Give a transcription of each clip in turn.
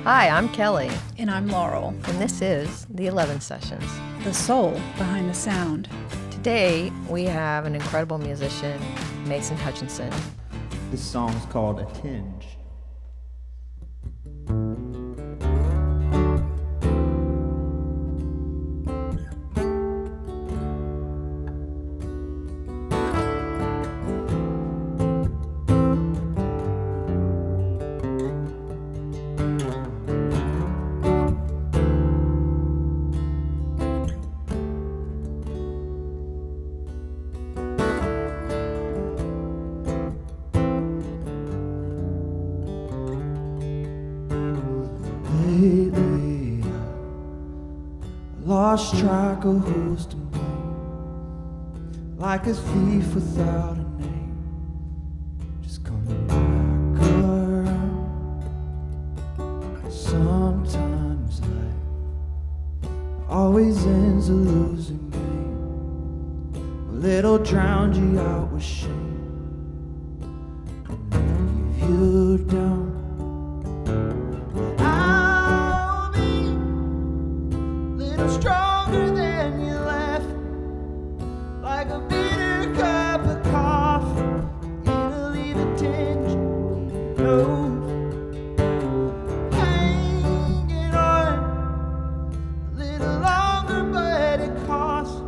Hi, I'm Kelly, And I'm Laurel, and this is the 11 Sessions. the soul behind the sound. Today, we have an incredible musician, Mason Hutchinson. This song is called A Tinge. Lately, I lost track of who's to blame, like a thief without a name, just coming back around. Sometimes life always ends a losing game. Well, it'll drown you out with shame and leave you down. Stronger than you left, like a bitter cup of coffee. It'll leave a tinge in your nose, hanging on a little longer, but it costs.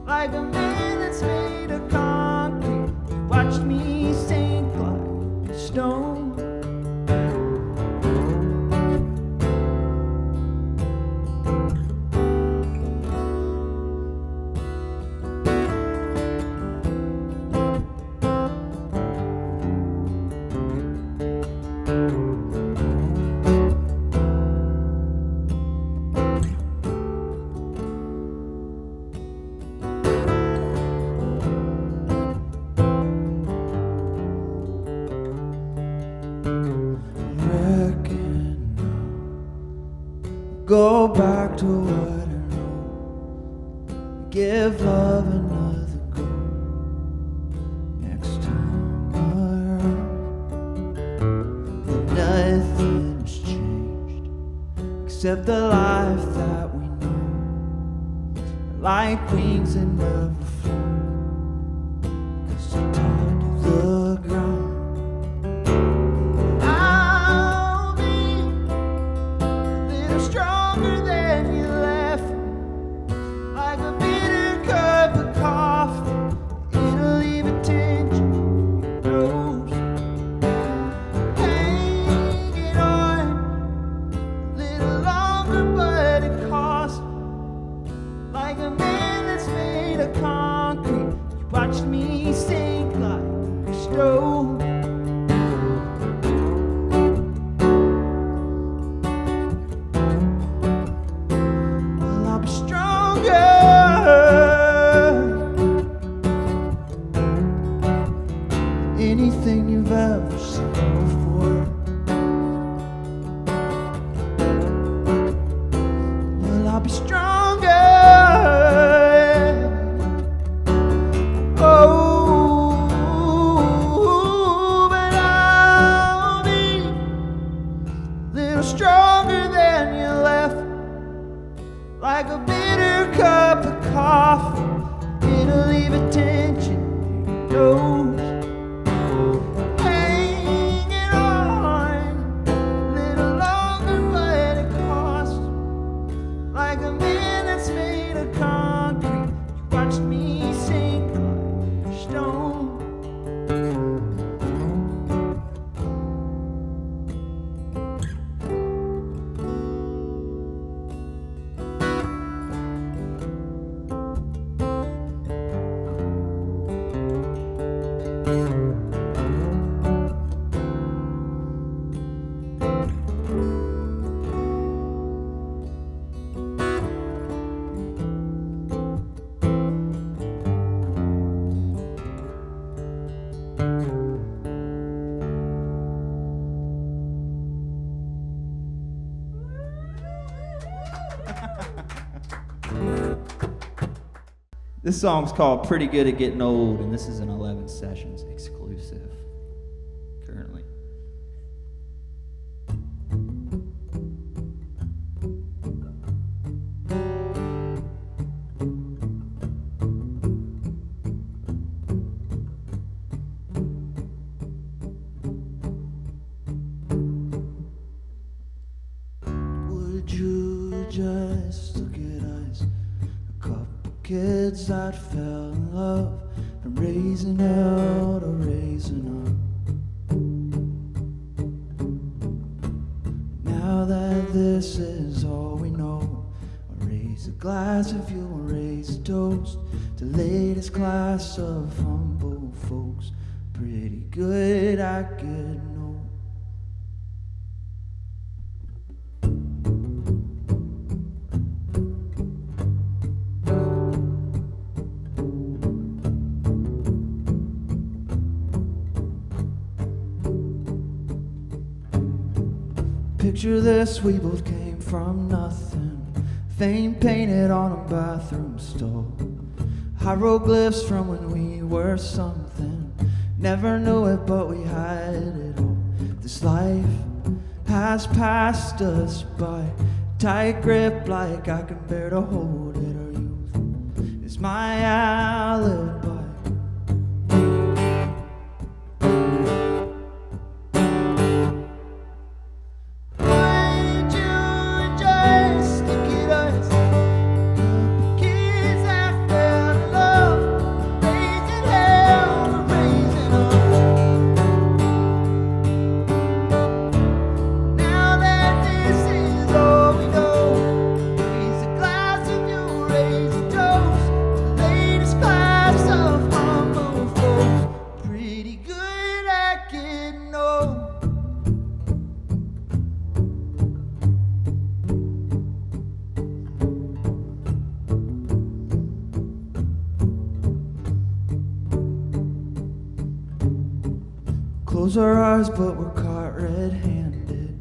Like a man that's made of concrete, you watched me sink like a stone. Go back to what I know, give love another go. Next time around, nothing's changed except the life that we know, like wings that never fly, 'cause they're tied to the ground. Watch me sink like a stone. Well, I'll be stronger. Than anything you've ever seen before. Well, I'll be stronger. Stronger than you left, like a bitter cup of coffee. It'll leave a tension in your nose, hanging on a little longer, but it costs. Like a man that's made of concrete, you watched me sink like a stone. This song's called Pretty Good at Getting Old, and this is an 11 Sessions exclusive currently. just look at us. A couple kids that fell in love and raising hell to raising up. Now that this is all we know, I'll raise a glass if you'll raise a toast to latest class of humble folks. Pretty good at getting old. Picture this, we both came from nothing. Fame painted on a bathroom stall. Hieroglyphs from when we were something. Never knew it, but we had it all. This life has passed us by. Tight grip like I can bear to hold it. Our youth is my alibi. Close our eyes, but we're caught red-handed.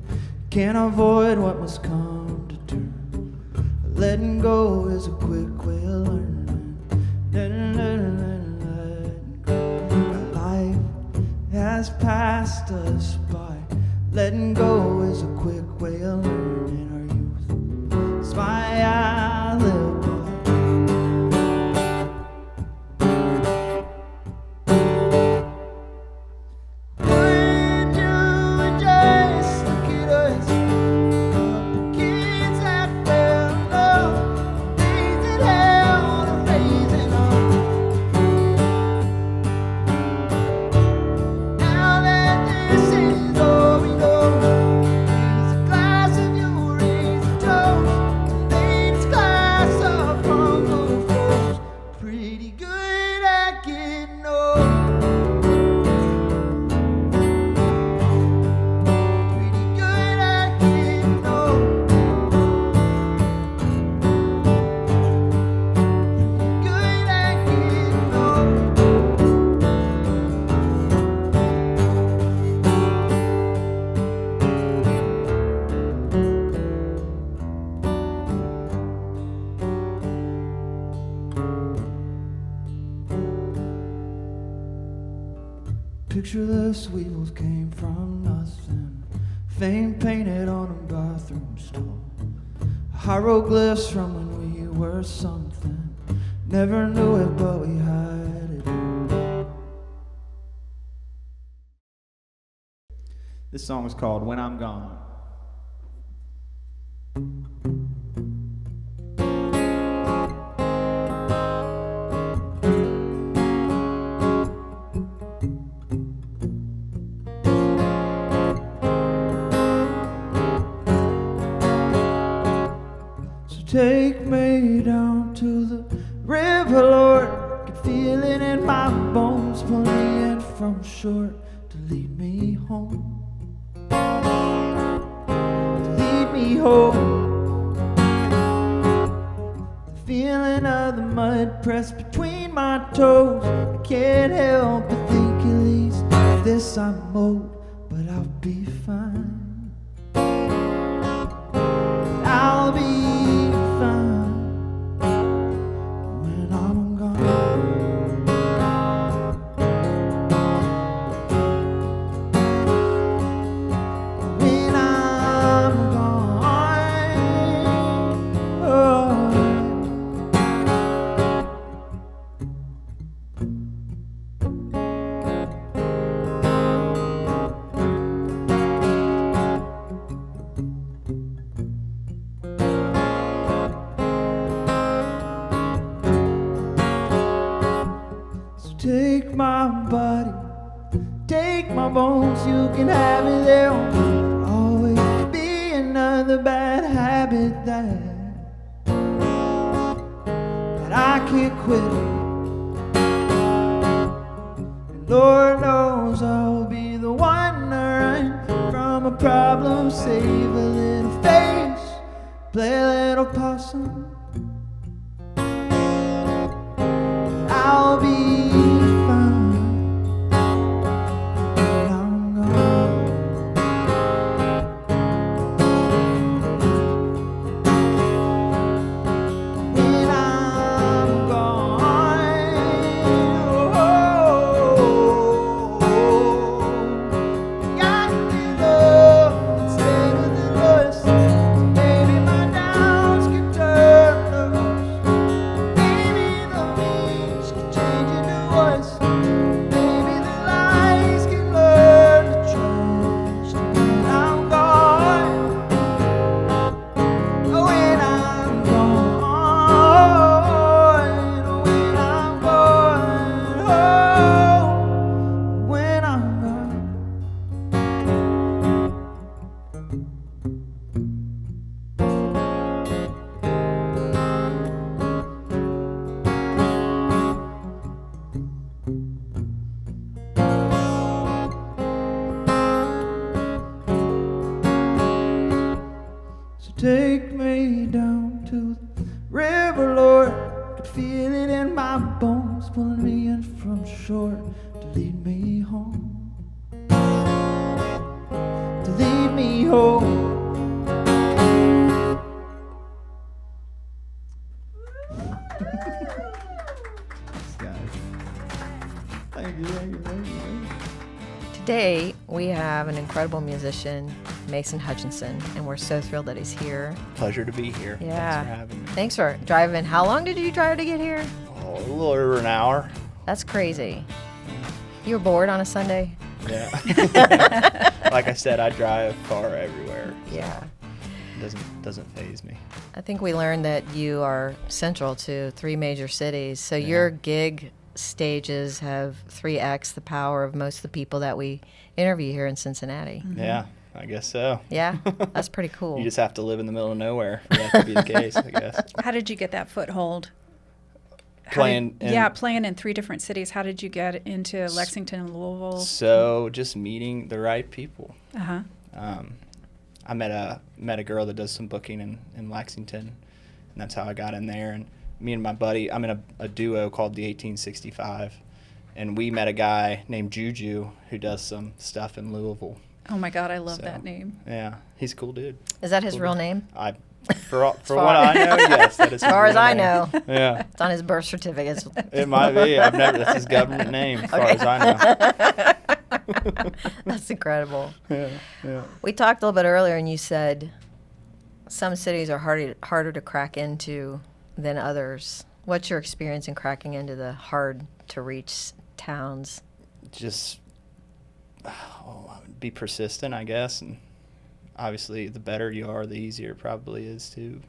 Can't avoid what must come to turn. Letting go is a quick way of learning. Letting go. Life has passed us by. Letting go is a quick way of learning. Our youth is my alibi. Picture this, we both came from nothing. Fame painted on a bathroom stall. Hieroglyphs from when we were something. Never knew it, but we had it all. This song is called When I'm Gone. Take me down to the river, Lord. Can feel it in my bones. Pull me in from shore to lead me home. To lead me home. The feeling of the mud pressed between my toes. I can't help but think at least of this I'm old, but I'll be fine. I'll be my bones, you can have it. There'll always be another bad habit that I can't quit. And Lord knows I'll be the one to run from a problem, save a little face, play a little possum. I'll be fine when I'm gone. When I'm gone, I can be love instead of the voice. Maybe my downs can turn loose. Maybe the winds can change into voice. Maybe the lies can learn to trust. When I'm gone, when I'm gone, when I'm gone, when I'm gone. So take me down to the river, Lord. Could feel it in my bones, pulling me in from shore to lead me home. To lead me home. Thank you, thank you, thank you, thank you. Today, we have an incredible musician, Mason Hutchinson, and we're so thrilled that he's here. Pleasure to be here. Yeah. Thanks for having me. Thanks for driving. How long did you drive to get here? Oh, a little over an hour. That's crazy. You were bored on a Sunday? Yeah. Like I said, I drive far everywhere. Yeah. It doesn't faze me. I think we learned that you are central to 3 major cities. So your gig stages have 3x the power of most of the people that we interview here in Cincinnati. Yeah, I guess so. Yeah, that's pretty cool. You just have to live in the middle of nowhere for that to be the case, I guess. How did you get that foothold? Playing in- Playing in 3 different cities. How did you get into Lexington and Louisville? So just meeting the right people. Uh-huh. I met a girl that does some booking in Lexington, and that's how I got in there. And me and my buddy, I'm in a duo called the 1865, and we met a guy named Juju who does some stuff in Louisville. Oh my God, I love So, that name. Yeah, he's a cool dude. Is that his Cool real dude. name? For what I know, yes, that is. As far as I know. Yeah, It's on his birth certificate. it might be. That's his government name, as far as I know. That's incredible. Yeah. We talked a little bit earlier, and you said some cities are harder to crack into than others. What's your experience in cracking into the hard-to-reach towns? Just be persistent, I guess, and obviously the better you are, the easier it probably is too.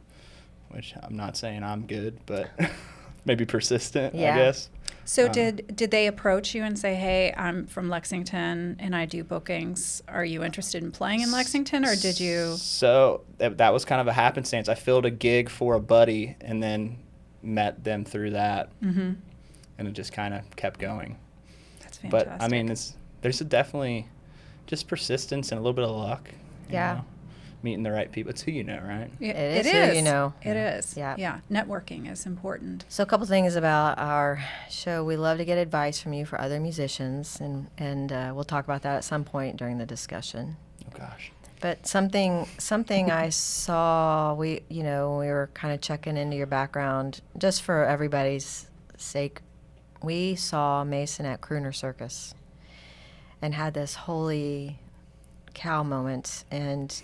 Which I'm not saying I'm good, but maybe persistent, Yeah. I guess. So did they approach you and say, "Hey, I'm from Lexington and I do bookings. Are you interested in playing in Lexington?" Or did you? So that was kind of a happenstance. I filled a gig for a buddy and then met them through that, Mm-hmm. and it just kind of kept going. That's fantastic. But I mean, there's definitely just persistence and a little bit of luck. you Yeah. know, meeting the right people. It's who you know, right? It is who you know. It is. Yeah. Yeah. Networking is important. So a couple things about our show. We love to get advice from you for other musicians, and we'll talk about that at some point during the discussion. Oh gosh. But something I saw, when we were kind of checking into your background, just for everybody's sake, we saw Mason at Crooner Circus and had this holy cow moment, and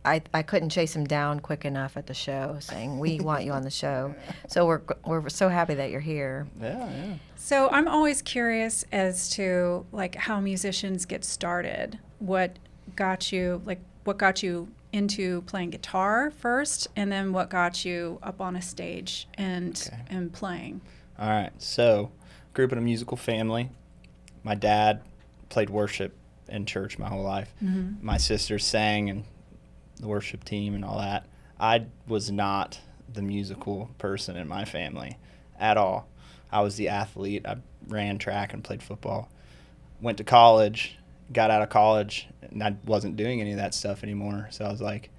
I couldn't chase him down quick enough at the show saying, we want you on the show. So we're so happy that you're here. Yeah. So I'm always curious as to like how musicians get started. What got you into playing guitar first, and then what got you up on a stage and playing? All right. So, grew up in a musical family. My dad played worship in church my whole life. Mm-hmm. My sisters sang in the worship team and all that. I was not the musical person in my family at all. I was the athlete. I ran track and played football. Went to college, got out of college, and I wasn't doing any of that stuff anymore. So I was like,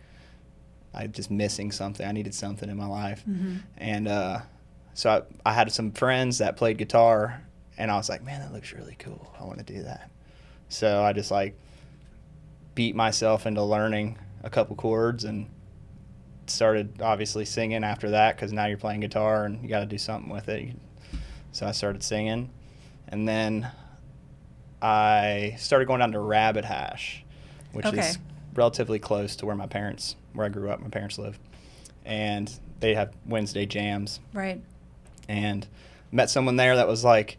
I just missing something. I needed something in my life. Mm-hmm. And so I had some friends that played guitar, and I was like, man, that looks really cool. I want to do that. So I just like beat myself into learning a couple chords and started obviously singing after that, because now you're playing guitar and you got to do something with it. So I started singing, and then I started going down to Rabbit Hash, which is relatively close to where I grew up, my parents live. And they have Wednesday jams. Right. And met someone there that was like,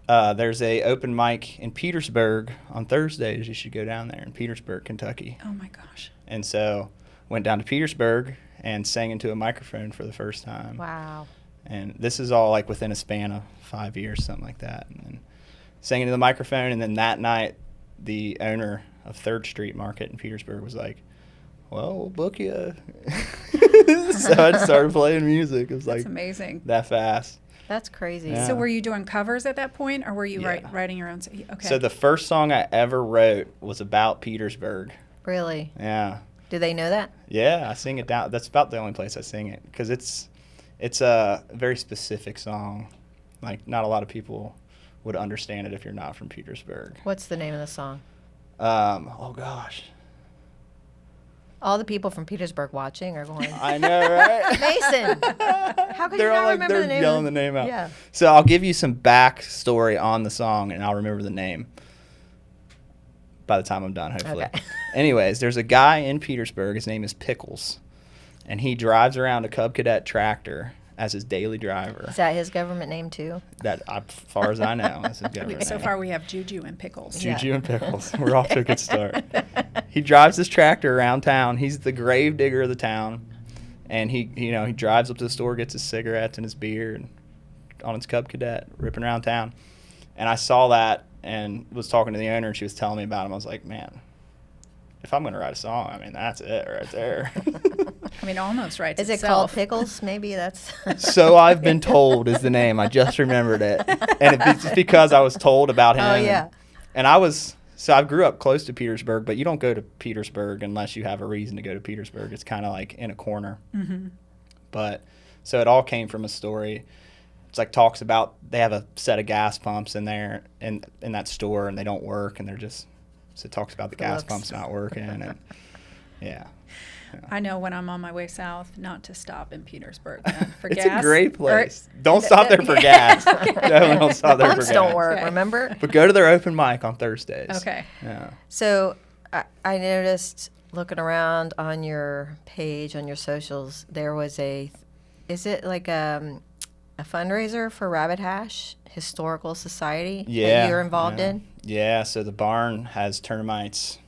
there's a open mic in Petersburg on Thursdays. You should go down there in Petersburg, Kentucky. Oh my gosh. And so went down to Petersburg and sang into a microphone for the first time. Wow. And this is all like within a span of 5 years, something like that. And then sang into the microphone, and then that night, the owner of 3rd Street Market in Petersburg was like, well, we'll book you. So I started playing music. It was That's like amazing. that fast. That's crazy. Yeah. So were you doing covers at that point, or were you Yeah. writing your own? Okay. So the first song I ever wrote was about Petersburg. Really? Yeah. Do they know that? Yeah, I sing it down. That's about the only place I sing it, because it's a very specific song. Like, not a lot of people would understand it if you're not from Petersburg. What's the name of the song? Oh gosh, All the people from Petersburg watching are going, I know, right? Mason, how could They're you all not like, remember they're the name? yelling the name out. Yeah. So I'll give you some backstory on the song, and I'll remember the name by the time I'm done, hopefully. Okay. Anyways, there's a guy in Petersburg. His name is Pickles, and he drives around a Cub Cadet tractor as his daily driver. Is that his government name too? That, as far as I know, is his government So name. far we have Juju and Pickles. Yeah. Juju and Pickles. We're off to a good start. He drives his tractor around town. He's the grave digger of the town, and he drives up to the store, gets his cigarettes and his beer, and on his Cub Cadet, ripping around town. And I saw that and was talking to the owner, and she was telling me about him. I was like, man, if I'm gonna write a song, I mean, that's it right there. I mean, almost right. Is it called Pickles? Maybe that's. So I've been told is the name. I just remembered it, and it's because I was told about him. Oh, yeah. And so I grew up close to Petersburg, but you don't go to Petersburg unless you have a reason to go to Petersburg. It's kind of like in a corner. Mm-hmm. But so it all came from a story. It's like talks about they have a set of gas pumps in there in that store, and they don't work, and they're just so it talks about the gas Looks. pumps not working, and yeah. I know when I'm on my way south not to stop in Petersburg then, for It's gas. a great Or- place. Don't stop there for gas. Definitely don't stop there for Pumps gas. don't work. Okay. Remember? But go to their open mic on Thursdays. Okay. Yeah. So I noticed looking around on your page on your socials, there was is it like a fundraiser for Rabbit Hash Historical Society Yeah. that you're involved yeah. in? Yeah. So the barn has termites,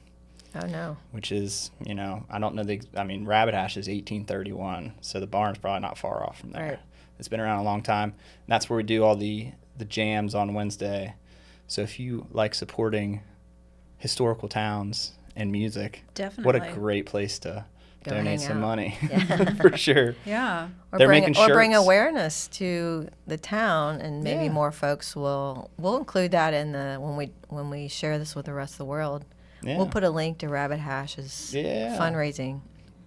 Oh no. which is, I don't know Rabbit Hash is 1831, so the barn's probably not far off from there. Right. It's been around a long time. And that's where we do all the jams on Wednesday. So if you like supporting historical towns and music, what a Definitely. great place to Go donate hang some out. money. Yeah. For sure. Yeah. Or They're bring, making or bring shirts. awareness to the town, and maybe Yeah. more folks will. We'll include that in when we share this with the rest of the world. Yeah. We'll put a link to Rabbit Hash's Yeah. fundraising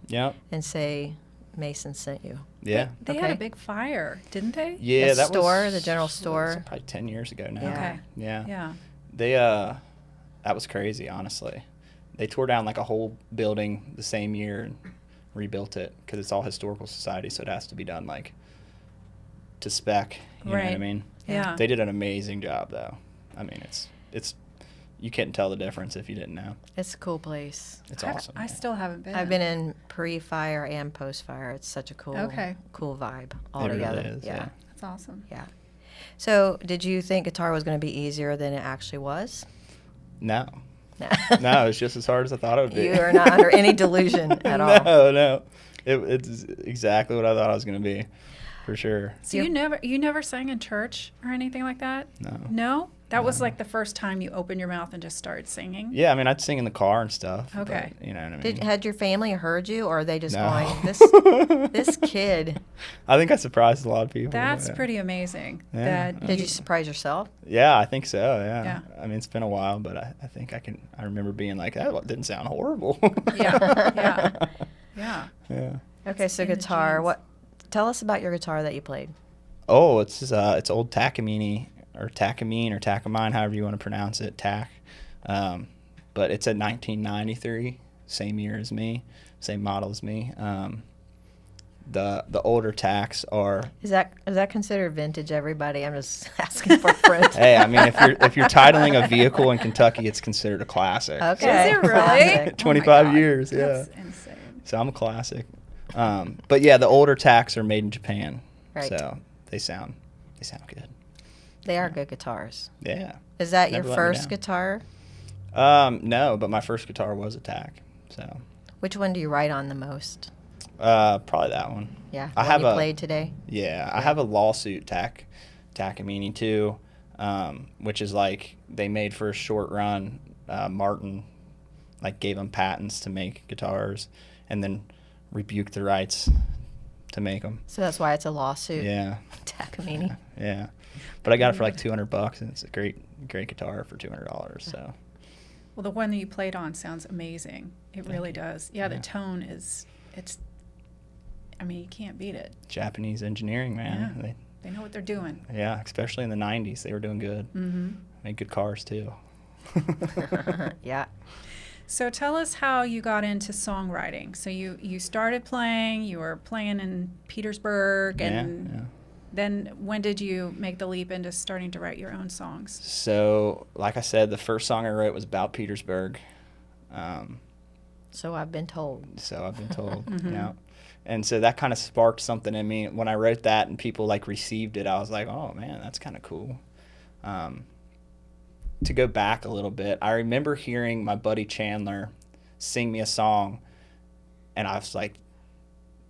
Yep. and say Mason sent you. Yeah. They had Okay. a big fire, didn't they? Yeah, The that store, was the general that store. was probably 10 years ago now. Yeah. Okay. Yeah. Yeah. They that was crazy, honestly. They tore down like a whole building the same year and rebuilt it because it's all historical society, so it has to be done like to spec. You know what I Right. mean? Yeah. They did an amazing job, though. I mean, it's you couldn't tell the difference if you didn't know. It's a cool place. It's awesome. I still haven't been. I've been in pre-fire and post-fire. It's such a cool vibe altogether. It really is, yeah. That's awesome. Yeah. So, did you think guitar was going to be easier than it actually was? No. No, it's just as hard as I thought it would be. You are not under any delusion at all. No. It's exactly what I thought I was going to be, for sure. So you never sang in church or anything like that? No. No? That was like the first time you opened your mouth and just started singing? Yeah, I mean, I'd sing in the car and stuff. Okay. But, you know what I mean? Had your family heard you, or are they just No. going, this kid? I think I surprised a lot of people. That's yeah. pretty amazing. Yeah. That Did you surprise yourself? Yeah, I think so. Yeah. Yeah. I mean, it's been a while, but I think I remember being like, that didn't sound horrible. Yeah. Yeah. Yeah. Okay, so in the guitar. genes. Tell us about your guitar that you played. Oh, it's old Takamine or Takamine, however you want to pronounce it, but it's a 1993, same year as me, same model as me. The older Taks are. Is that considered vintage? Everybody, I'm just asking for a friend. Hey, I mean, if you're titling a vehicle in Kentucky, it's considered a classic. Okay. Is it really? Classic. 25 God. years, yeah. That's insane. So I'm a classic. But yeah, the older Taks are made in Japan, Right. so they sound good. They are good guitars. Yeah. Is that Never your let me first down. guitar? No, but my first guitar was a Tak. So Which one do you write on the most? probably that one. Yeah, I the have one you a- played today. Yeah, I have a lawsuit Takamine too, which is like they made for a short run. Martin like gave them patents to make guitars, and then rebuked the rights to make them. So that's why it's a lawsuit. Yeah, Takamine. yeah. But I got it for like $200, and it's a great guitar for $200. So Well, the one that you played on sounds amazing. It really does. Yeah, the Yeah. tone is, I mean, you can't beat it. Japanese engineering, man. Yeah. They know what they're doing. Yeah, especially in the '90s, they were doing good. Mm-hmm. Made good cars too. Yeah. So tell us how you got into songwriting. So you started playing, you were playing in Petersburg, and yeah. then when did you make the leap into starting to write your own songs? So, like I said, the first song I wrote was about Petersburg. So I've been told. So I've been told, Mhm. yeah. And so that kind of sparked something in me. When I wrote that and people like received it, I was like, oh man, that's kind of cool. To go back a little bit, I remember hearing my buddy Chandler sing me a song, and I was like,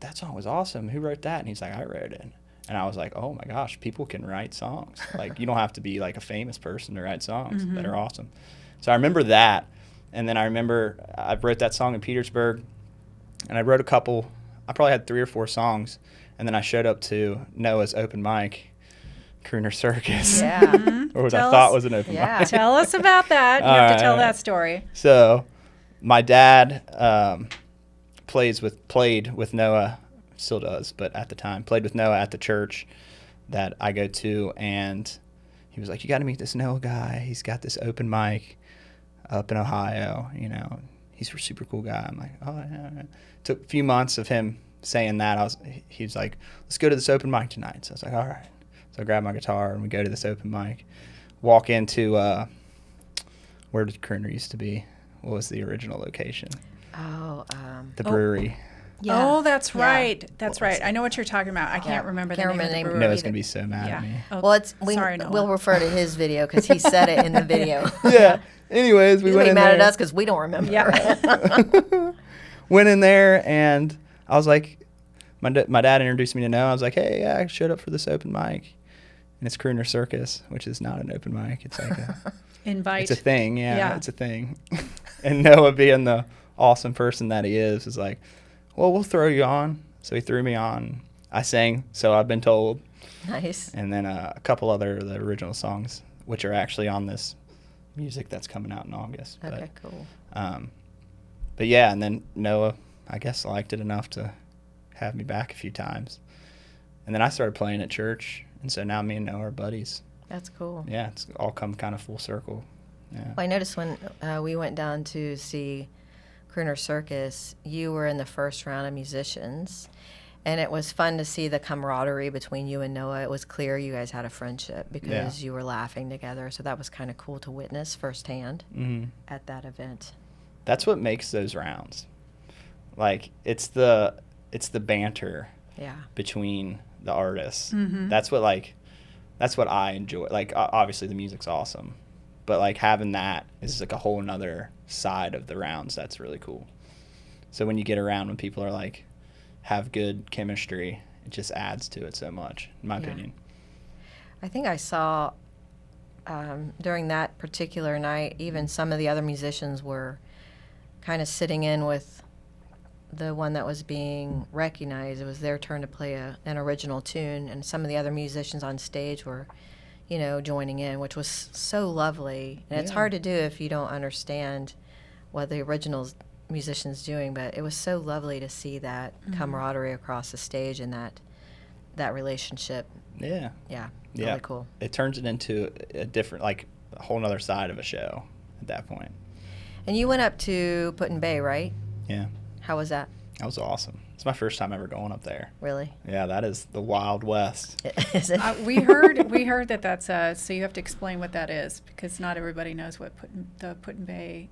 that song was awesome. Who wrote that? And he's like, I wrote it. And I was like, oh my gosh, people can write songs. Like, you don't have to be like a famous person to write songs that are awesome. So I remember that. And then I remember I wrote that song in Petersburg, and I wrote a couple. I probably had 3 or 4 songs. And then I showed up to Noah's open mic, Crooner Circus. Yeah. Or what I Tell thought us- was an open Yeah. mic. Tell us about that. You have to tell that story. So my dad played with Noah, still does, but at the time, played with Noah at the church that I go to, and he was like, you got to meet this Noah guy. He's got this open mic up in Ohio, you know. He's a super cool guy. I'm like, oh, yeah. Took a few months of him saying that. He was like, let's go to this open mic tonight. So I was like, all right. So I grab my guitar and we go to this open mic. Walk into where did Crooner used to be? What was the original location? Oh, The brewery. yeah. Oh, that's Yeah. right. That's What was right. I know what you're talking about. I can't Yeah. remember Can't the remember the name name. of the brewery. Noah's going to be so mad at me. Oh, Well, sorry, Noah. we'll refer to his video because he said it in the video. Yeah. Anyways, we He'll went be in mad there. at us because we don't remember. Yeah. Went in there, and I was like, my dad introduced me to Noah. I was like, hey, yeah, I showed up for this open mic. And it's Crooner Circus, which is not an open mic. It's like Invite. it's a thing. Yeah, Yeah. it's a thing. And Noah, being the awesome person that he is like, well, we'll throw you on. So he threw me on. I sang So I've Been Told. Nice. And then a couple other of the original songs, which are actually on this music that's coming out in August. Okay, cool. But yeah, and then Noah, I guess, liked it enough to have me back a few times. And then I started playing at church, and so now me and Noah are buddies. That's cool. Yeah, it's all come kind of full circle. Yeah. Well, I noticed when we went down to see Crooner Circus, you were in the first round of musicians, and it was fun to see the camaraderie between you and Noah. It was clear you guys had a friendship because you were laughing together, so that was kind of cool to witness firsthand Hmm. at that event. That's what makes those rounds. Like, it's the banter Yeah. between the artists. Mhm. That's what I enjoy. Like, obviously the music's awesome, but like having that is like a whole nother side of the rounds. That's really cool. So when you get around when people are like have good chemistry, it just adds to it so much, in my Yeah. opinion. I think I saw during that particular night, even some of the other musicians were kind of sitting in with the one that was being recognized. It was their turn to play an original tune, and some of the other musicians on stage were, joining in, which was so lovely. And it's Yeah. hard to do if you don't understand what the original musician's doing, but it was so lovely to see that camaraderie across the stage and that relationship. Yeah. Yeah, Yeah. really cool. It turns it into a different, like a whole nother side of a show at that point. And you went up to Put in Bay, right? Yeah. How was that? That was awesome. It's my first time ever going up there. Really? Yeah, that is the Wild West. Is it? We heard that that's so you have to explain what that is, because not everybody knows what Put in Bay.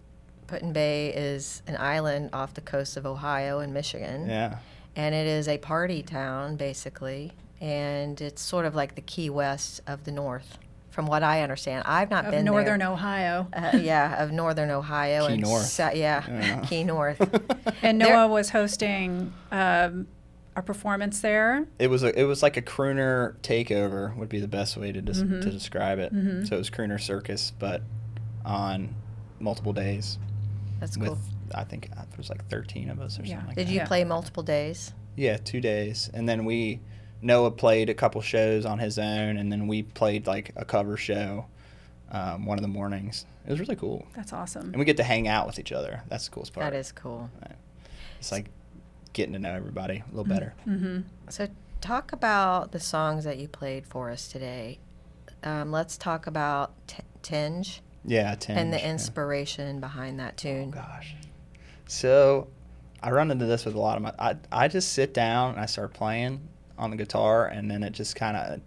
Put in Bay is an island off the coast of Ohio and Michigan. Yeah. And it is a party town, basically. And it's sort of like the Key West of the North, from what I understand. I've not Of been Northern there. Ohio. Of Northern Ohio. Key and North. Yeah. Key North. And There- Noah was hosting a performance there. It was like a crooner takeover would be the best way to to describe it. So it was crooner circus, but on multiple days. That's cool. With I think there was like 13 of us or Yeah. something like Did that. you Yeah. play multiple days? Yeah, 2 days, and then Noah played a couple shows on his own, and then we played like a cover show one of the mornings. It was really cool, That's awesome. and we get to hang out with each other. That's the coolest part. That is cool. It's like getting to know everybody a little better. Mm-hmm. So talk about the songs that you played for us today. Let's talk about Tinge Yeah, Tinge. and the yeah. inspiration behind that tune. Gosh. So I run into this with a lot of I just sit down and I start playing on the guitar, and then it just kind of,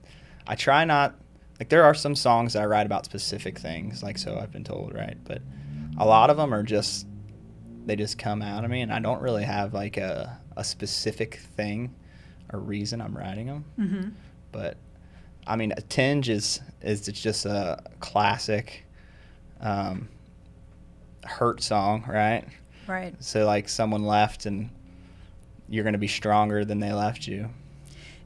I try not, like there are some songs that I write about specific things, like So I've Been Told, right? But a lot of them are just, they just come out of me, and I don't really have like a specific thing or reason I'm writing them. Mm-hmm. But I mean, a Tinge is just a classic hurt song, right? Right. So like someone left and you're going to be stronger than they left you.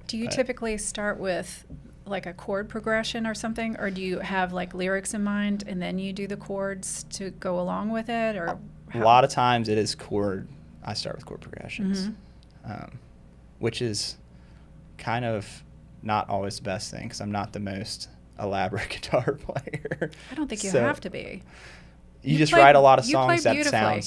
Do you But- typically start with like a chord progression or something, or do you have like lyrics in mind and then you do the chords to go along with it, or A lot of times it is chord. I start with chord progressions, Mm-hmm. Which is kind of not always the best thing because I'm not the most elaborate guitar player. I don't think you So have to be. You just play- write a lot of you play songs that beautifully. sound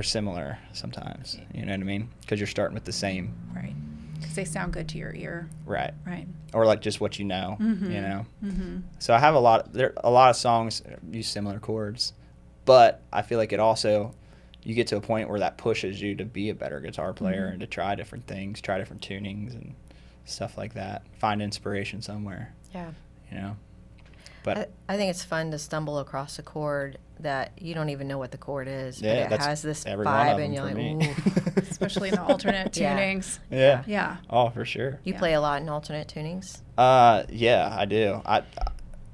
similar sometimes. You know what I mean? Because you're starting with the same, Right. Because they sound good to your ear. right? Right. Or like just what you know, Mhm. you know. Mm-hmm. So I have a lot of songs use similar chords, but I feel like it also, you get to a point where that pushes you to be a better guitar player Mhm. and to try different things, try different tunings and stuff like that. Find inspiration somewhere, Yeah. you know. But I think it's fun to stumble across a chord that you don't even know what the chord is, yeah, but it that's has this every one vibe, of and them you're for like, me. ooh. Especially in the alternate Yeah. tunings. Yeah. Yeah. Oh, for sure. You Yeah. play a lot in alternate tunings? Yeah, I do.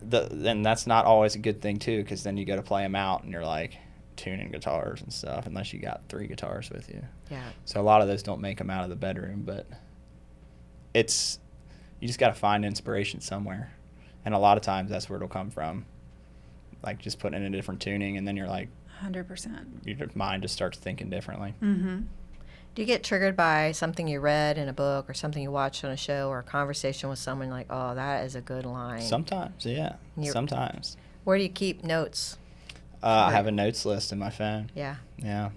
Then that's not always a good thing too, because then you go to play them out and you're like tuning guitars and stuff, unless you got 3 guitars with you. Yeah. So a lot of those don't make them out of the bedroom, but you just got to find inspiration somewhere, and a lot of times that's where it'll come from, like just putting in a different tuning, and then you're like, 100%. your mind just starts thinking differently. Mm-hmm. Do you get triggered by something you read in a book or something you watched on a show or a conversation with someone like, oh, that is a good line? Sometimes, yeah, You're- sometimes. Where do you keep notes? I have a notes list in my phone. Yeah. Yeah,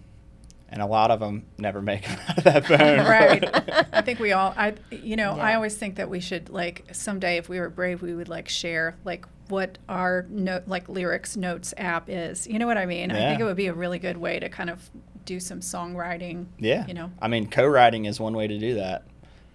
and a lot of them never make it out of that phone. Right. I think we all, I Yeah. always think that we should, like, someday if we were brave, we would, like, share, like, what our lyrics notes app is. You know what I mean? I think Yeah. it would be a really good way to kind of do some songwriting. Yeah. You know? I mean, co-writing is one way to do that.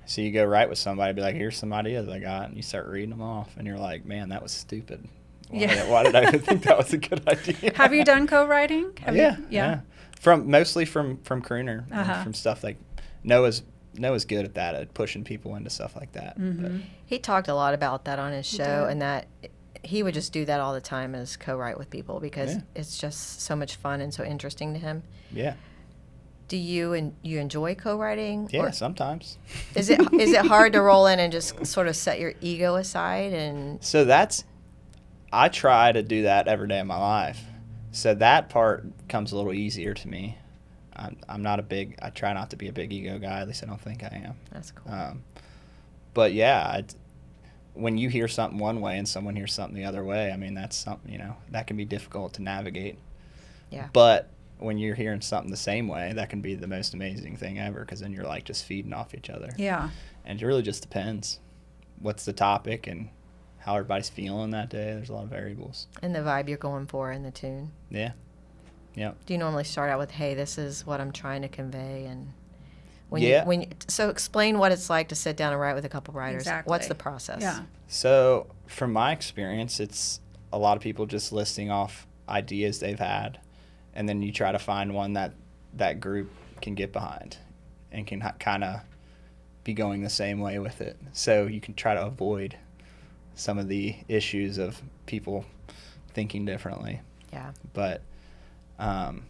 So you go write with somebody, be like, here's some ideas I got, and you start reading them off, and you're like, man, that was stupid. Why did I even think that was a good idea? Have you done co-writing? Yeah. Mostly from crooner, and Uh-huh. from stuff like Noah's good at that, at pushing people into stuff like that. Mm-hmm. He talked a lot about that on his He show, did. and that he would just do that all the time as co-write with people because Yeah. it's just so much fun and so interesting to him. Yeah. Do you enjoy co-writing? Yeah, Or sometimes. is it hard to roll in and just sort of set your ego aside and So I try to do that every day of my life. So that part comes a little easier to me. I'm not I try not to be a big ego guy. At least I don't think I am. That's cool. But yeah, when you hear something one way and someone hears something the other way, I mean, that's something, that can be difficult to navigate. Yeah. But when you're hearing something the same way, that can be the most amazing thing ever, because then you're like just feeding off each other. Yeah. And it really just depends what's the topic and how everybody's feeling that day. There's a lot of variables. And the vibe you're going for in the tune. Yeah. Yep. Do you normally start out with, hey, this is what I'm trying to convey? And Yeah. So explain what it's like to sit down and write with a couple writers. Exactly. What's the process? Yeah. So from my experience, it's a lot of people just listing off ideas they've had, and then you try to find one that group can get behind and can kind of be going the same way with it. So you can try to avoid some of the issues of people thinking differently. Yeah. But I'm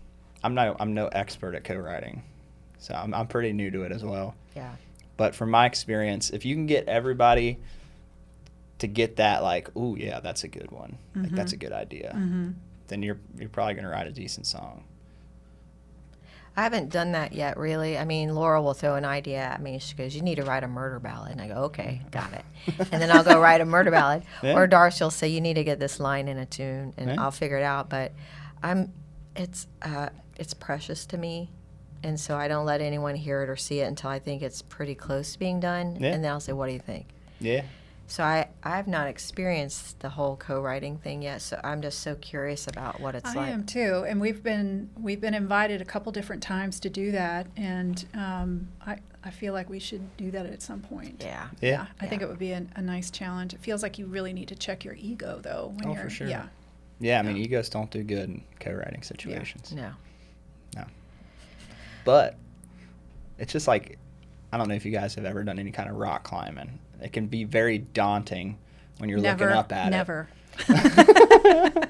no expert at co-writing, so I'm pretty new to it as well. Yeah. But from my experience, if you can get everybody to get that, like, ooh, yeah, that's a good one, like that's a good idea, then you're probably gonna write a decent song. I haven't done that yet, really. I mean, Laura will throw an idea at me. She goes, you need to write a murder ballad. And I go, okay, got it. And then I'll go write a murder ballad. Yeah. Or Darcy will say, you need to get this line in a tune, and Yeah. I'll figure it out. But it's precious to me. And so I don't let anyone hear it or see it until I think it's pretty close to being done. Yeah. And then I'll say, what do you think? Yeah. So I've not experienced the whole co-writing thing yet, so I'm just so curious about what it's I like. am too, and we've been invited a couple different times to do that, and I feel like we should do that at some point. Yeah. Yeah. I think it would be a nice challenge. It feels like you really need to check your ego though when Oh, you're for sure. yeah. Yeah, I mean, egos don't do good in co-writing situations. No. No. But it's just like, I don't know if you guys have ever done any kind of rock climbing. It can be very daunting when you're looking up at Never. it.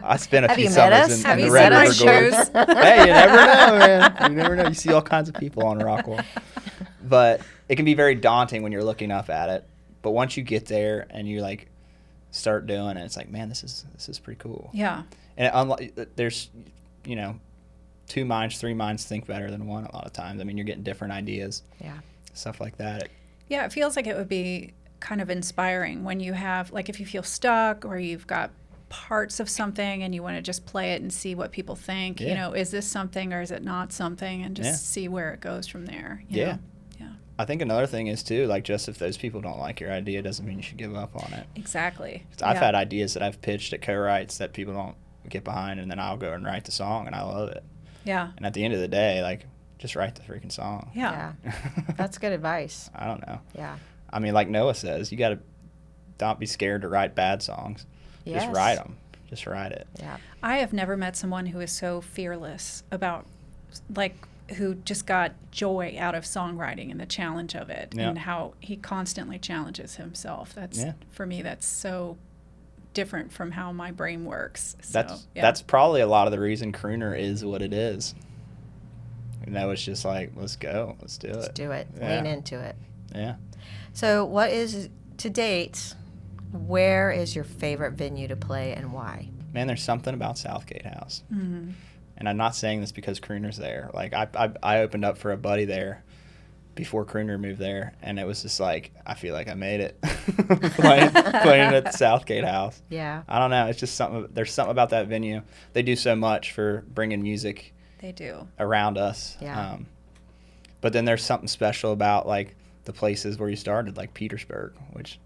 I spent a Have few you met summers us? in, Have in you the Red seen our River shows? Gorge. Hey, you never know, man. You never know. You see all kinds of people on Rockwell. But it can be very daunting when you're looking up at it. But once you get there and you like start doing it, it's like, man, this is pretty cool. Yeah. And there's, 2 minds, 3 minds think better than one a lot of times. I mean, you're getting different ideas, Yeah. stuff like that. Yeah, it feels like it would be kind of inspiring when you have, like, if you feel stuck or you've got parts of something and you want to just play it and see what people think. Yeah. Is this something or is it not something, and just Yeah. see where it goes from there. Yeah. know? Yeah. I think another thing is, too, like, just if those people don't like your idea doesn't mean you should give up on it. Exactly. 'Cause I've Yeah. had ideas that I've pitched at co-writes that people don't get behind, and then I'll go and write the song, and I love it. Yeah. And at the end of the day, like, just write the freaking song. Yeah. That's good advice. I don't know. Yeah. I mean, like Noah says, you got to don't be scared to write bad songs. Yes. Just write them. Just write it. Yeah. I have never met someone who is so fearless about, like, who just got joy out of songwriting and the challenge of it, Yeah. and how he constantly challenges himself. That's Yeah. for me, that's so different from how my brain works. So, That's probably a lot of the reason crooner is what it is. It's just like, let's go, let's do Let's it. do it. Yeah. Lean into it. Yeah. So what is, to date, where is your favorite venue to play and why? Man, there's something about Southgate House. Mm-hmm. And I'm not saying this because Crooner's there. Like, I opened up for a buddy there before Crooner moved there, and it was just like, I feel like I made it playing at the Southgate House. Yeah. I don't know. It's just something. There's something about that venue. They do so much for bringing music They do. around us. Yeah. But then there's something special about, like, the places where you started, like Petersburg, which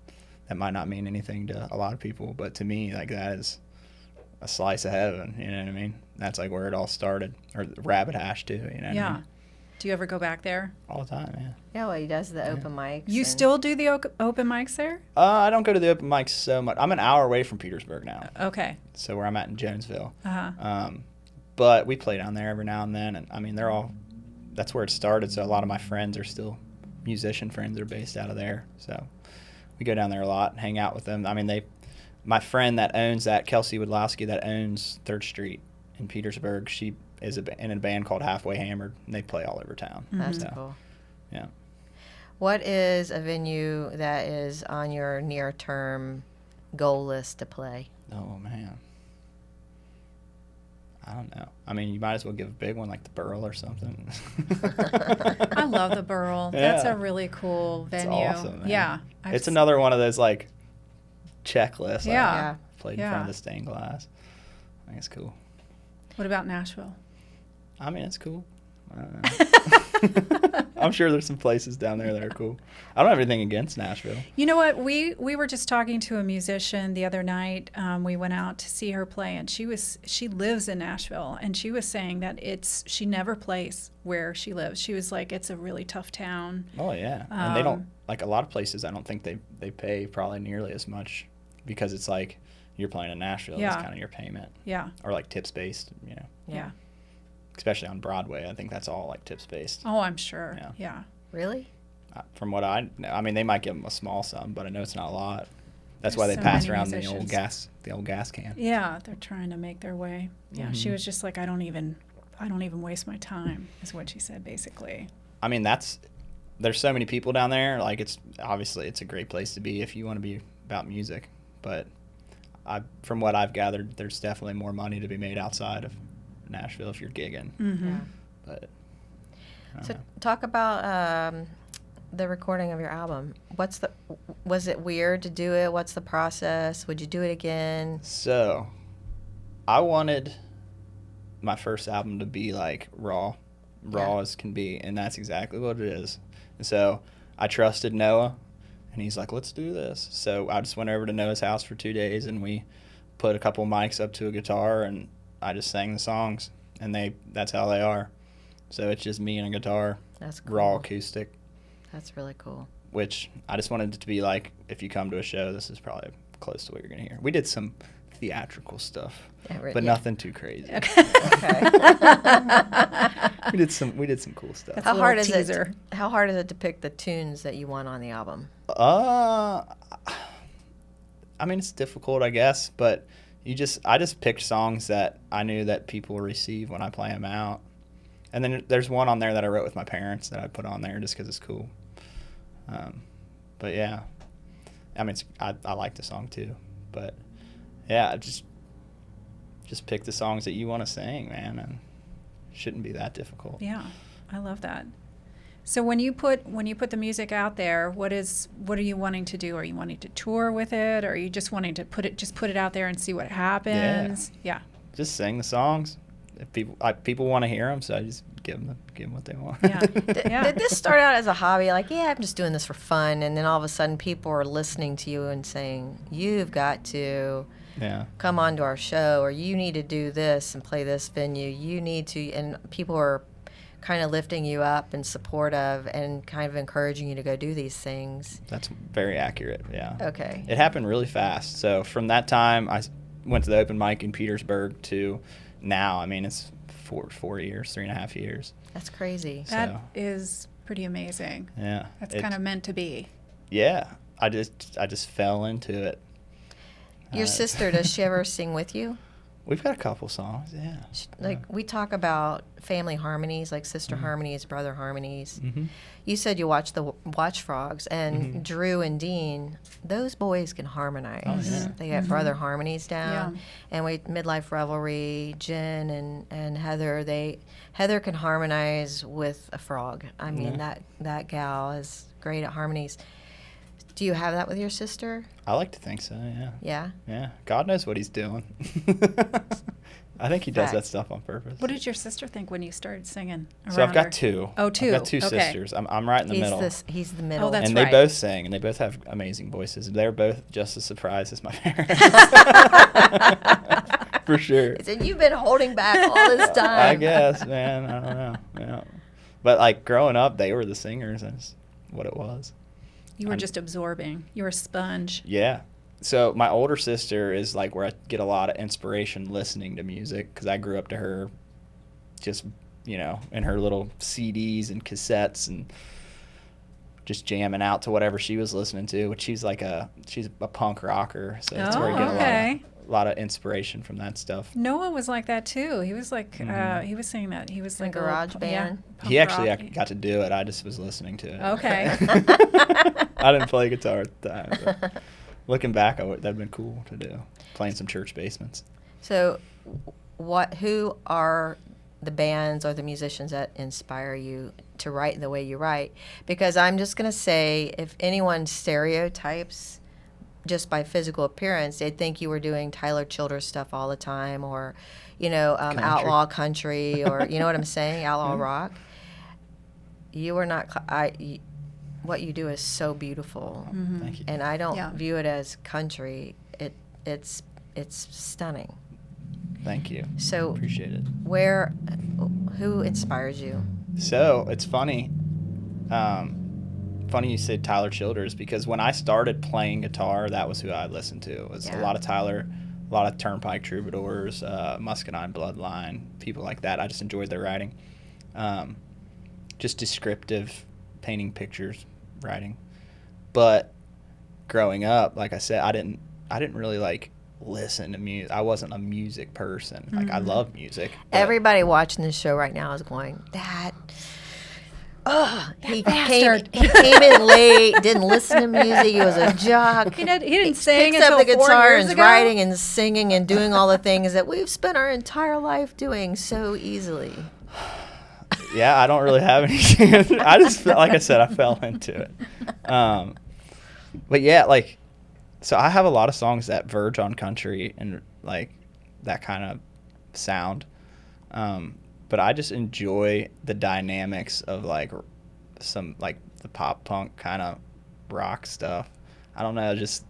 that might not mean anything to a lot of people, but to me, like, that is a slice of heaven. You know what I mean? That's like where it all started, or Rabbit Hash too. You know what I Yeah. mean? Do you ever go back there? All the time. Yeah. Yeah, well, he does the open mics. You and- still do the open mics there? I don't go to the open mics so much. I'm an hour away from Petersburg now, Okay. so where I'm at in Jonesville. Uh-huh. But we play down there every now and then, and I mean, that's where it started. So a lot of my friends are still musician friends that are based out of there. So we go down there a lot and hang out with them. I mean, my friend that owns that, Kelsey Woodlowski, that owns 3rd Street in Petersburg, she is in a band called Halfway Hammered, and they play all over town. That's So, cool. yeah. What is a venue that is on your near-term goal is to play? Oh man, I don't know. I mean, you might as well give a big one like the Burl or something. I love the Burl. That's Yeah. a really cool It's venue. awesome, man. Yeah. It's another one of those like checklists. Yeah. Yeah. Played in Yeah. front of the stained glass. I think it's cool. What about Nashville? I mean, it's cool. I don't know. I'm sure there's some places down there that are cool. I don't have anything against Nashville. You know what? We were just talking to a musician the other night. We went out to see her play, and she lives in Nashville, and she was saying that she never plays where she lives. She was like, it's a really tough town. Oh yeah, and they don't like a lot of places. I don't think they pay probably nearly as much because it's like you're playing in Nashville. Yeah. That's kind of your payment, Yeah. or like tips based. You know, Yeah. especially on Broadway. I think that's all like tips based. Oh, I'm sure. Yeah. Yeah. Really? From what I know, I mean, they might give them a small sum, but I know it's not a lot. That's why There's they so pass many around musicians. the old gas can. Yeah, they're trying to make their way. Yeah, she Mhm. was just like, I don't even waste my time, is what she said basically. I mean, there's so many people down there. Like, it's a great place to be if you want to be about music. But from what I've gathered, there's definitely more money to be made outside of Nashville if you're gigging. Mm-hmm. Yeah. But I don't So know. talk about the recording of your album. Was it weird to do it? What's the process? Would you do it again? So, I wanted my first album to be like raw as can be, and that's exactly what it is. And so I trusted Noah, and he's like, let's do this. So I just went over to Noah's house for 2 days, and we put a couple mics up to a guitar, and I just sang the songs, and that's how they are. So it's just me and a guitar, That's cool. raw acoustic, That's really cool. which I just wanted it to be like, if you come to a show, this is probably close to what you're going to hear. We did some theatrical stuff, but Yeah. nothing too crazy. Okay. We did some cool stuff. That's How a little hard is teaser. it? How hard is it to pick the tunes that you want on the album? I mean, it's difficult, I guess, but I just picked songs that I knew that people will receive when I play them out. And then there's one on there that I wrote with my parents that I put on there just because it's cool. But yeah, I mean, I like the song too, but yeah, just pick the songs that you want to sing, man, and it shouldn't be that difficult. Yeah, I love that. So when you put the music out there, what are you wanting to do? Are you wanting to tour with it, or are you just wanting to put it out there and see what happens? Yeah. Just sing the songs. If people want to hear them, so I just give them what they want. Yeah. Yeah. Did this start out as a hobby? Like, yeah, I'm just doing this for fun. And then all of a sudden people are listening to you and saying, you've got to Yeah. come on to our show, or you need to do this and play this venue. You need to, and people are kind of lifting you up and supportive and kind of encouraging you to go do these things. That's very accurate, yeah. Okay. It happened really fast. So from that time, I went to the open mic in Petersburg to now. I mean, it's 4 years, 3.5 years. That's crazy. That So, is pretty amazing. yeah. That's It's- kind of meant to be. Yeah. I just fell into it. Your sister, does she ever sing with you? We've got a couple songs, yeah. Like, we talk about family harmonies, like sister harmonies, brother harmonies. Mm-hmm. You said you watched the Watch Frogs, and Drew and Dean, those boys can harmonize. Oh, yeah. They get brother harmonies down. Yeah. And Midlife Revelry, Jen and Heather, Heather can harmonize with a frog. I mean, that gal is great at harmonies. Do you have that with your sister? I like to think so, yeah. Yeah? Yeah. God knows what he's doing. I think he does that Fact. stuff on purpose. What did your sister think when you started singing? So I've around got her? two. Oh, two. I've got two Okay. sisters. I'm right in the middle. He's the middle. that's and right. they both sing, and they both have amazing voices. They're both just as surprised as my parents. For sure. And you've been holding back all this time. I guess, man. I don't know. Yeah. But like growing up, they were the singers. That's what it was. You were just absorbing. You were a sponge. Yeah. So my older sister is like where I get a lot of inspiration listening to music because I grew up to her just, in her little CDs and cassettes and just jamming out to whatever she was listening to, which she's a punk rocker. So that's where I get okay. a lot of inspiration from that stuff. Noah was like that too. He was like, Mhm. he was saying that. He was In like a garage band? punk He actually rock. got to do it. I just was listening to it. Okay. I didn't play guitar at the time. Looking back, that'd been cool to do, playing some church basements. So, who are the bands or the musicians that inspire you to write the way you write? Because I'm just going to say, if anyone stereotypes just by physical appearance, they'd think you were doing Tyler Childers stuff all the time, or, outlaw country, or, you know what I'm saying, outlaw rock. You are not. What you do is so beautiful, Thank you. and I don't Yeah. view it as country. It's stunning. Thank you. So, Appreciate it. who inspires you? So it's funny. Funny you said Tyler Childers, because when I started playing guitar, that was who I listened to. It was a lot of Tyler, a lot of Turnpike Troubadours, Muscadine Bloodline, people like that. I just enjoyed their writing. Just descriptive, painting pictures, writing. But growing up, like I said, I didn't really like listen to music. I wasn't a music person. Like I love music. but- Everybody watching this show right now is going, that. He bastard." came in late, didn't listen to music. He was a jock. He didn't sing Picks up until the 4 guitar years and is ago. writing and singing and doing all the things that we've spent our entire life doing so easily. Yeah, I don't really have any. I just felt, like I said, I fell into it. But yeah, like, so I have a lot of songs that verge on country and like that kind of sound. But I just enjoy the dynamics of like some like the pop punk kind of rock stuff. I don't know, just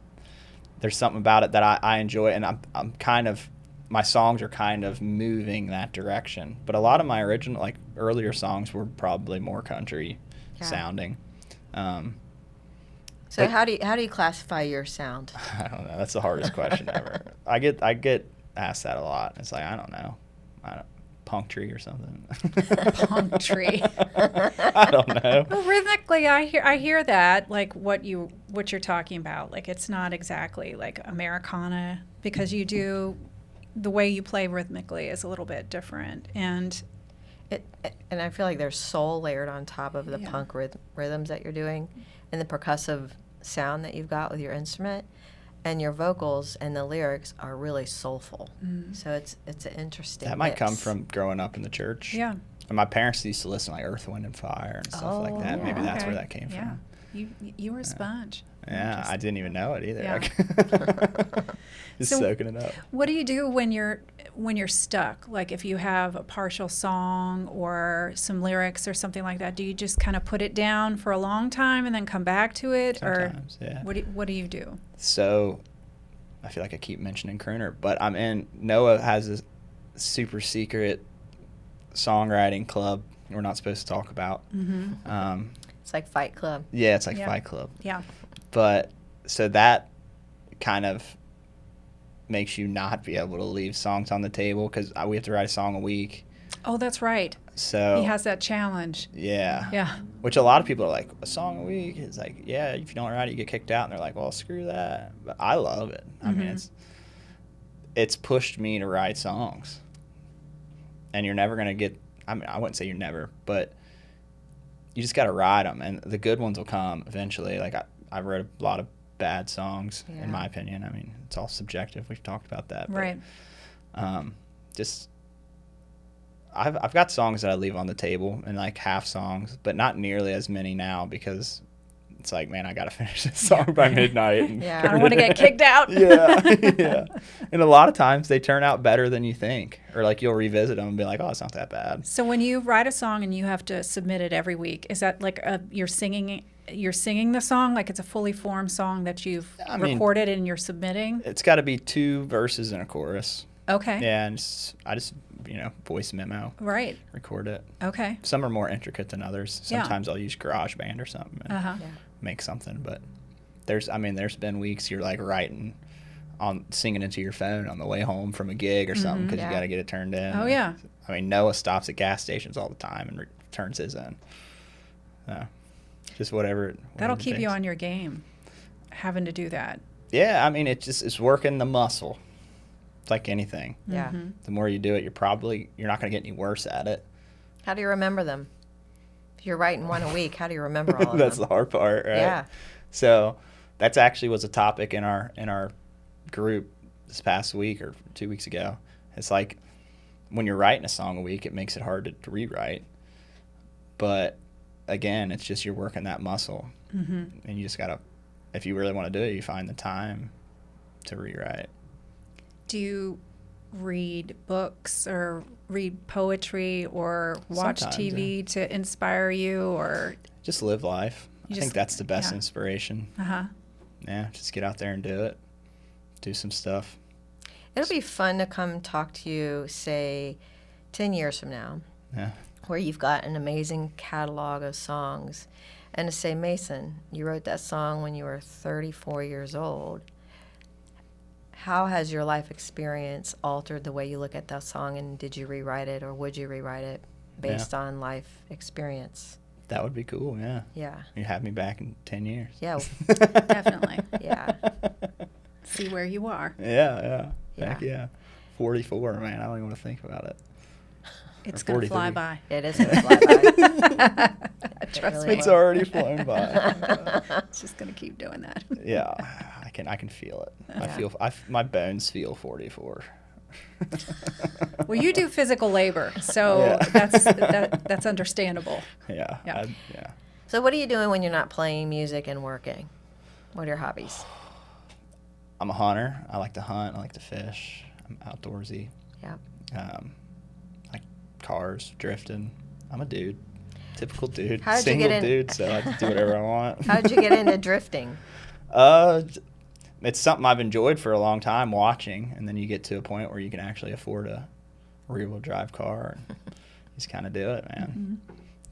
there's something about it that I enjoy, and I'm kind of, my songs are kind of moving that direction. But a lot of my original, like earlier songs were probably more country sounding. So how do you classify your sound? I don't know. That's the hardest question ever. I get asked that a lot. It's like, I don't know. Punk tree or something. Punk tree. I don't know. Well, rhythmically, I hear that, like what you're talking about. Like it's not exactly like Americana, because you do, the way you play rhythmically is a little bit different, and And I feel like there's soul layered on top of the Yeah. punk rhythms that you're doing, and the percussive sound that you've got with your instrument, and your vocals and the lyrics are really soulful. So it's an interesting. That might come mix. from growing up in the church. yeah. And my parents used to listen to like Earth, Wind, and Fire and stuff like that. Oh, Maybe that's where Okay. that came Yeah. from. You were a sponge. Yeah, I didn't even know it either. Yeah. Just So- soaking it up. What do you do when you're stuck? Like if you have a partial song or some lyrics or something like that, do you just kind of put it down for a long time and then come back to it, Sometimes, or yeah. what do you do? So I feel like I keep mentioning crooner, but Noah has a super secret songwriting club we're not supposed to talk about. It's like Fight Club. Yeah, it's like Yeah. Fight Club. Yeah. But so that kind of makes you not be able to leave songs on the table, because we have to write a song a week. Oh, that's right. So He has that challenge. yeah. Yeah. Which a lot of people are like, a song a week is like, yeah, if you don't write it, you get kicked out. And they're like, well, screw that. But I love it. I mean, it's pushed me to write songs. And you're never going to get, I mean, I wouldn't say you're never, but you just got to ride them. And the good ones will come eventually. Like, I wrote a lot of bad songs, Yeah. in my opinion. I mean, it's all subjective. We've talked about that. Right. But, just, I've got songs that I leave on the table, and like half songs, but not nearly as many now, because it's like, man, I got to finish this song by midnight. And Yeah. I don't want to get kicked out. yeah, yeah. And a lot of times they turn out better than you think, or like you'll revisit them and be like, oh, it's not that bad. So when you write a song and you have to submit it every week, is that like you're singing the song, like it's a fully formed song that you've I mean, recorded and you're submitting? It's got to be 2 verses and a chorus. Okay. Yeah, and I just voice memo, Right. record it. Okay. Some are more intricate than others. Yeah. Sometimes I'll use GarageBand or something and Uh-huh. make something. But there's been weeks you're like writing singing into your phone on the way home from a gig or something, because Yeah. you got to get it turned in. Oh, yeah. I mean, Noah stops at gas stations all the time and turns his in. Just whatever. That'll it keep you takes. on your game, having to do that. Yeah, I mean, it's working the muscle. It's like anything. Yeah. Mm-hmm. The more you do it, you're not going to get any worse at it. How do you remember them? If you're writing one a week, how do you remember all of That's them? the hard part, right? Yeah. So That's actually was a topic in our group this past week or 2 weeks ago. It's like when you're writing a song a week, it makes it hard to rewrite. But again, it's just you're working that muscle, and you just gotta, if you really want to do it, you find the time to rewrite. Do you read books or read poetry or watch Sometimes, TV to inspire you, or Just live life. I think that's the best inspiration. uh-huh. Yeah, just get out there and do it. Do some stuff. It'll be fun to come talk to you, say, 10 years from now, Yeah. where you've got an amazing catalog of songs, and to say, Mason, you wrote that song when you were 34 years old. How has your life experience altered the way you look at that song, and did you rewrite it, or would you rewrite it based on life experience? That would be cool, yeah. Yeah. You have me back in 10 years. Yeah. Definitely. Yeah. See where you are. Yeah. Yeah. Heck yeah. 44, man. I don't even want to think about it. It's Or going to 43. fly by. It is going to fly by. Trust really me. It's will. already flown by. It's just going to keep doing that. Yeah, I can feel it. Yeah. My bones feel 44. Well, you do physical labor, so Yeah. that's understandable. Yeah. Yeah. Yeah. So what are you doing when you're not playing music and working? What are your hobbies? I'm a hunter. I like to hunt. I like to fish. I'm outdoorsy. Yeah. Like cars, drifting. I'm a dude. Typical dude. How did you Single get in- dude, so I can do whatever I want. How did you get into drifting? It's something I've enjoyed for a long time watching, and then you get to a point where you can actually afford a rear-wheel drive car and just kind of do it, man.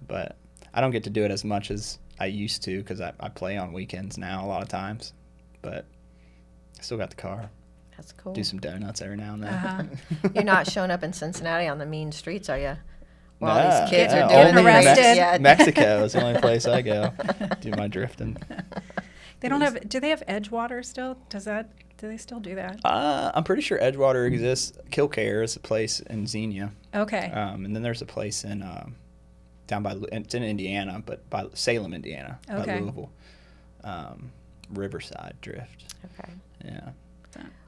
But I don't get to do it as much as I used to because I play on weekends now a lot of times. But I still got the car. That's cool. Do some donuts every now and then. Uh-huh. You're not showing up in Cincinnati on the mean streets, are you? Where all Nah, these kids yeah, are doing only arrested. Yeah. Mexico is the only place I go. Do my drifting. They don't have. Do they have Edgewater still? Do they still do that? I'm pretty sure Edgewater exists. Kilcare is a place in Xenia. Okay. And then there's a place in down by, it's in Indiana, but by Salem, Indiana, by Okay. Louisville. Riverside Drift. Okay. Yeah.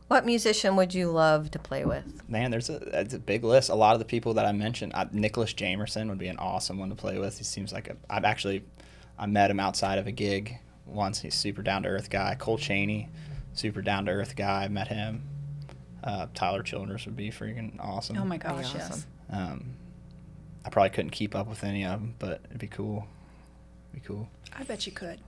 What musician would you love to play with? Man, that's a big list. A lot of the people that I mentioned, Nicholas Jamerson would be an awesome one to play with. He seems like I met him outside of a gig once. He's super down to earth guy. Cole Chaney, super down to earth guy. I met him. Tyler Childers would be freaking awesome. Oh my gosh, That'd be yes. awesome. I probably couldn't keep up with any of them, but it'd be cool. I bet you could.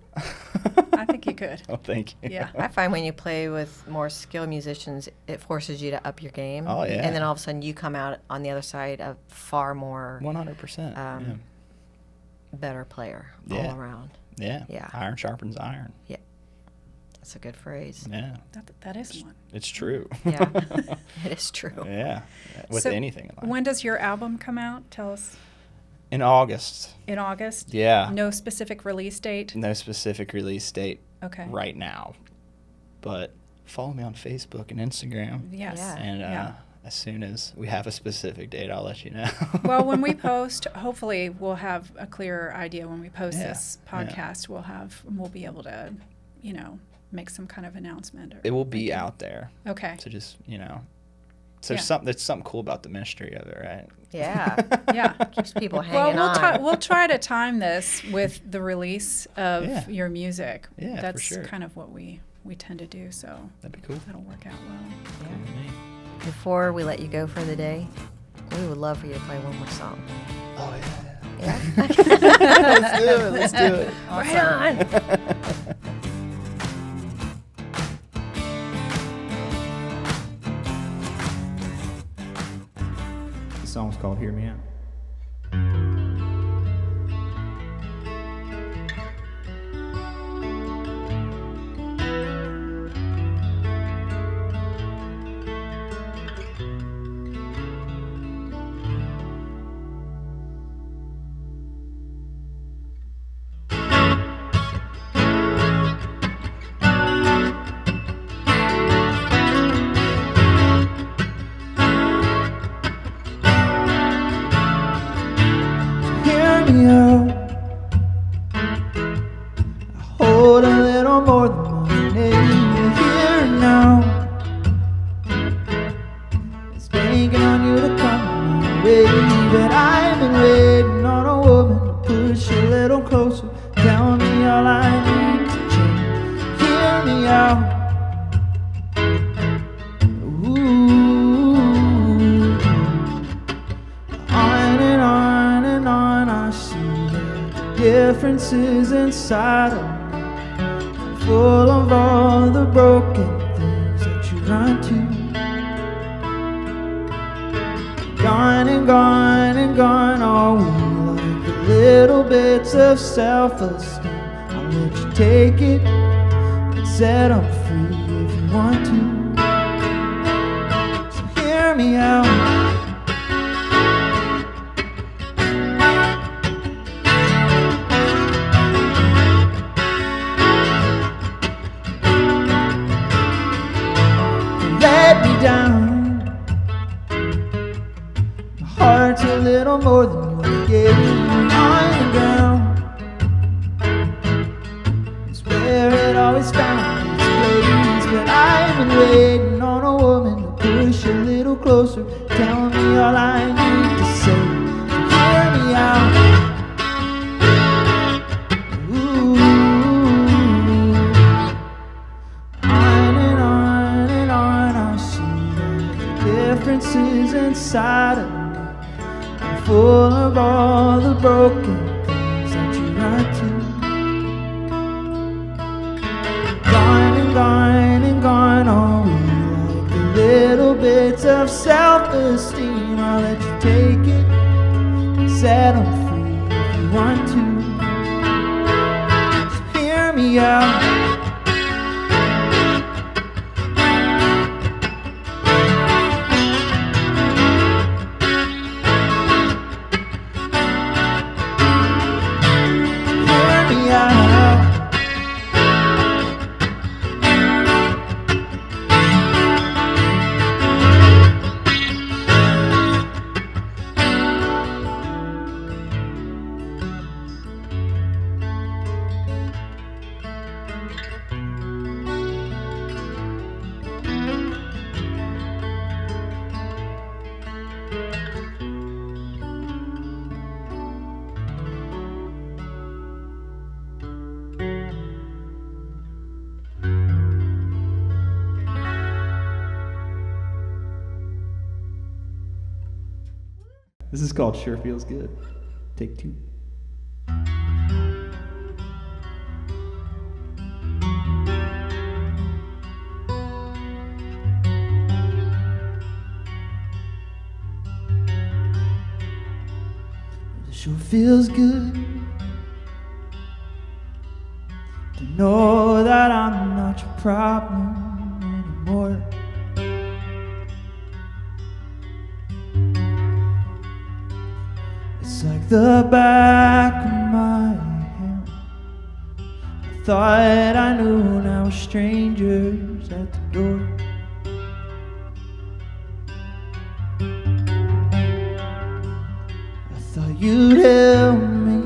I think you could. Oh, thank you. Yeah. I find when you play with more skilled musicians, it forces you to up your game. Oh, yeah. And then all of a sudden you come out on the other side a far more 100%. better player Yeah. all around. Yeah. Yeah. Iron sharpens iron. That's a good phrase. Yeah. That is one. It's true. Yeah. It is true. Yeah. With So anything in life. When does your album come out? Tell us. In August. In August? Yeah. No specific release date? No specific release date Okay. right now. But follow me on Facebook and Instagram. Yes. Yeah. And Yeah. as soon as we have a specific date, I'll let you know. Well, when we post, hopefully we'll have a clearer idea when we post Yeah, this yeah. podcast. We'll be able to, make some kind of announcement. It will be out there. Okay. So just, so Yeah. there's something cool about the mystery of it, right? Yeah. Yeah. Keeps people Well, hanging on. we'll try to time this with the release of Yeah. your music. Yeah, for That's sure. kind of what we tend to do. So That'd be cool. that'll work out well. Cool with me. Before we let you go for the day, we would love for you to play one more song. Oh, yeah. Yeah. Let's do it. Right on. The song's called Hear Me Out. Hear me out. I hold a little more than money. differences inside of me, full of all the broken things that you run to. Gone and gone and gone are we, like the little bits of self-esteem. I'll let you take it and set them free if you want to. So hear me out. Let me down. My heart's a little more than you gave me on the ground. It's where it always found its place. But I've been waiting on a woman to push a little closer, tell me all I need to say. So hear me out. Ooh. Differences inside of me, I'm full of all the broken things that you run to. Gone and gone and gone are we, like the little bits of self-esteem. I'll let you take it and set them free if you want to. So hear me out. This is called Sure Feels Good. Take two. It sure feels good to know that I'm not your problem anymore. It's like the back of my hand. I thought I knew, now we're strangers at the door. I thought you'd help me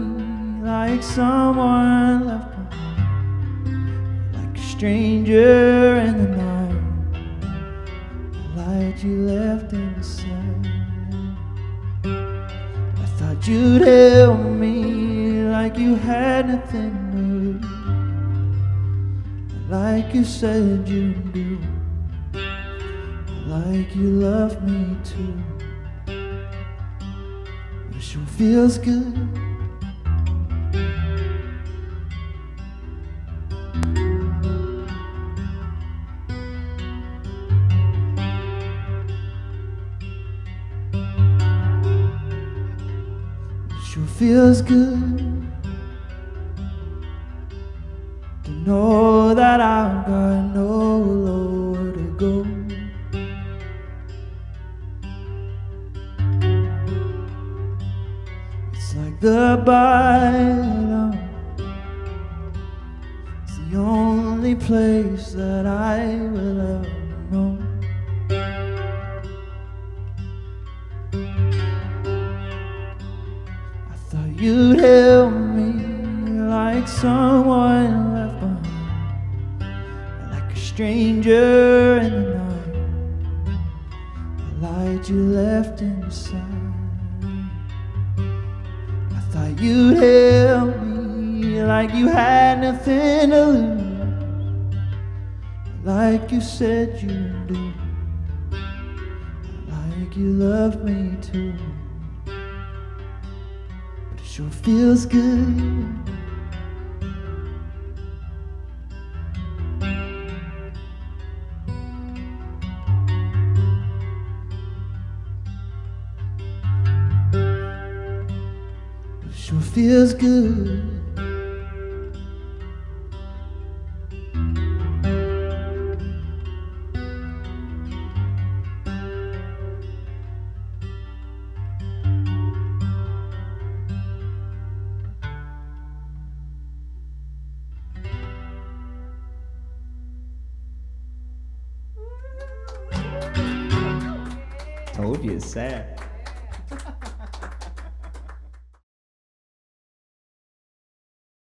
like someone left behind, like a stranger in the night, the light you left inside. Thought you'd help me like you had nothing to lose, like you said you'd do, like you love me too. It sure feels good. Sure feels good to know that I've got nowhere to go. It's like the Bible, it's the only place that I will ever know. You'd help me like someone left behind, like a stranger in the night, the light you left inside. I thought you'd help me like you had nothing to lose, like you said you'd do, like you loved me too. Sure feels good. Sure feels good. Told you it's sad.